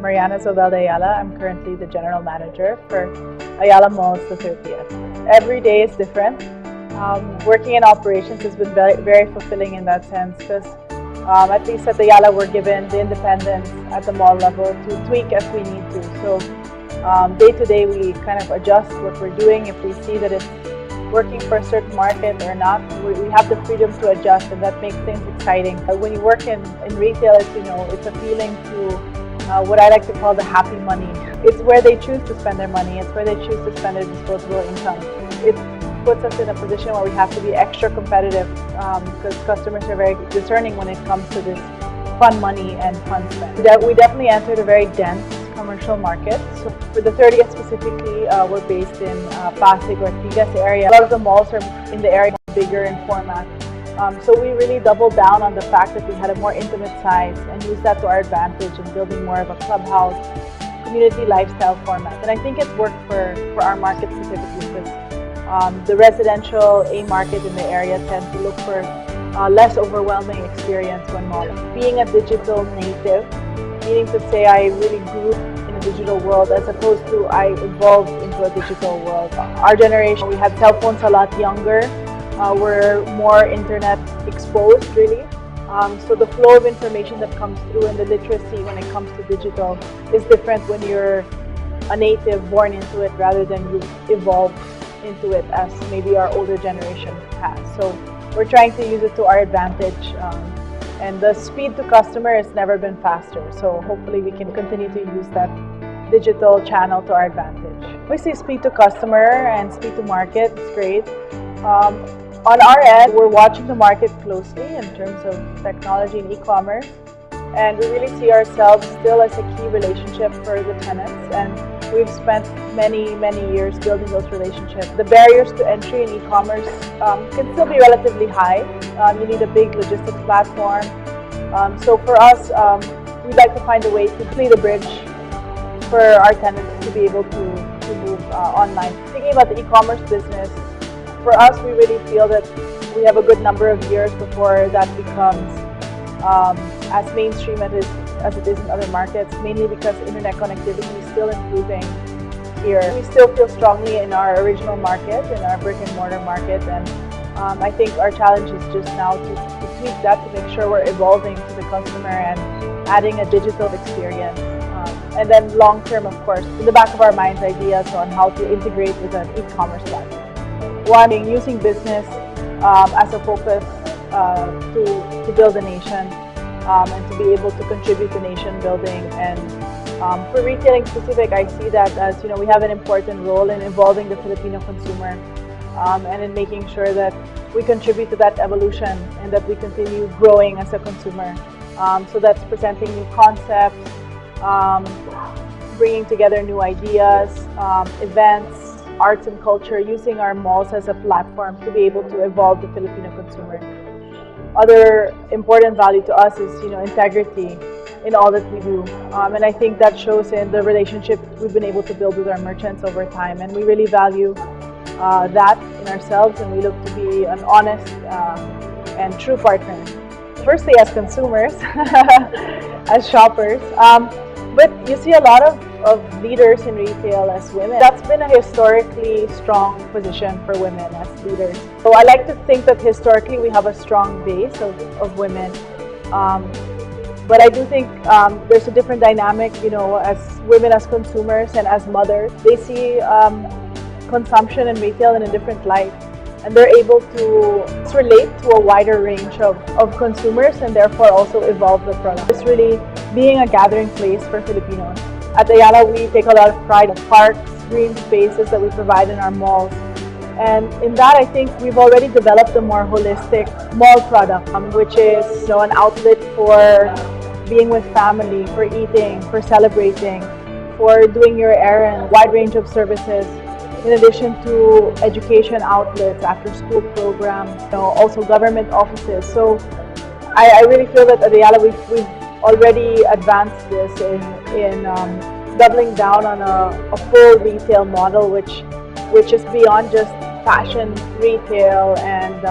Mariana Zobel de Ayala. I'm currently the general manager for Ayala Malls, the 30th. Every day is different. Working in operations has been very fulfilling in that sense because at least at Ayala we're given the independence at the mall level to tweak if we need to. So day to day we kind of adjust what we're doing. If we see that it's working for a certain market or not, we have the freedom to adjust, and that makes things exciting. When you work in retail, as you know, it's appealing to what I like to call the happy money. It's where they choose to spend their money. It's where they choose to spend their disposable income. It puts us in a position where we have to be extra competitive because customers are very discerning when it comes to this fun money and fun spend. We definitely entered a very dense commercial market. So for the 30th specifically, we're based in Pasig or Ortigas area. A lot of the malls are in the area bigger in format. So we really doubled down on the fact that we had a more intimate size and used that to our advantage in building more of a clubhouse, community lifestyle format. And I think it's worked for our market specifically because the residential A market in the area tends to look for less overwhelming experience when malling. Being a digital native, meaning to say I really grew in a digital world as opposed to I evolved into a digital world. Our generation, we had cell phones a lot younger. We're more internet exposed really. So the flow of information that comes through and the literacy when it comes to digital is different when you're a native born into it rather than you evolved into it as maybe our older generation has. So we're trying to use it to our advantage. And the speed to customer has never been faster. So hopefully we can continue to use that digital channel to our advantage. We see speed to customer and speed to market. It's great. On our end, we're watching the market closely in terms of technology and e-commerce. And we really see ourselves still as a key relationship for the tenants. And we've spent many, many years building those relationships. The barriers to entry in e-commerce can still be relatively high. You need a big logistics platform. So for us, we'd like to find a way to complete a bridge for our tenants to be able to move online. Thinking about the e-commerce business, for us, we really feel that we have a good number of years before that becomes as mainstream as it is in other markets, mainly because internet connectivity is still improving here. We still feel strongly in our original market, in our brick and mortar market, and I think our challenge is just now to tweak that to make sure we're evolving to the customer and adding a digital experience. And then long term, of course, in the back of our minds, ideas on how to integrate with an e-commerce platform. One, using business as a focus to build a nation and to be able to contribute to nation building. And for retailing specific, I see that as we have an important role in evolving the Filipino consumer and in making sure that we contribute to that evolution and that we continue growing as a consumer. So that's presenting new concepts, bringing together new ideas, events, arts and culture, using our malls as a platform to be able to evolve the Filipino consumer. Other important value to us is integrity in all that we do, and I think that shows in the relationship we've been able to build with our merchants over time, and we really value that in ourselves, and we look to be an honest and true partner. Firstly, as consumers, as shoppers, but you see a lot of leaders in retail as women. That's been a historically strong position for women as leaders. So I like to think that historically we have a strong base of women. But I do think there's a different dynamic, as women as consumers and as mothers. They see consumption and retail in a different light. And they're able to relate to a wider range of consumers and therefore also evolve the product. It's really being a gathering place for Filipinos. At Ayala, we take a lot of pride in parks, green spaces that we provide in our malls. And in that, I think we've already developed a more holistic mall product, which is an outlet for being with family, for eating, for celebrating, for doing your errand, wide range of services. In addition to education outlets, after school programs, also government offices. So I really feel that at Ayala we've already advanced this in doubling down on a full retail model, which is beyond just fashion retail and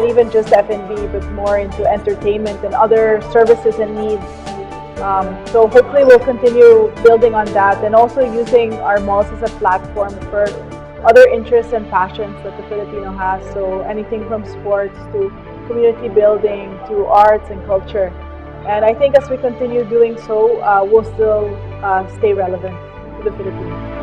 even just F&B, but more into entertainment and other services and needs So hopefully we'll continue building on that and also using our malls as a platform for other interests and passions that the Filipino has. So anything from sports to community building to arts and culture. And I think as we continue doing so, we'll still stay relevant to the Philippines.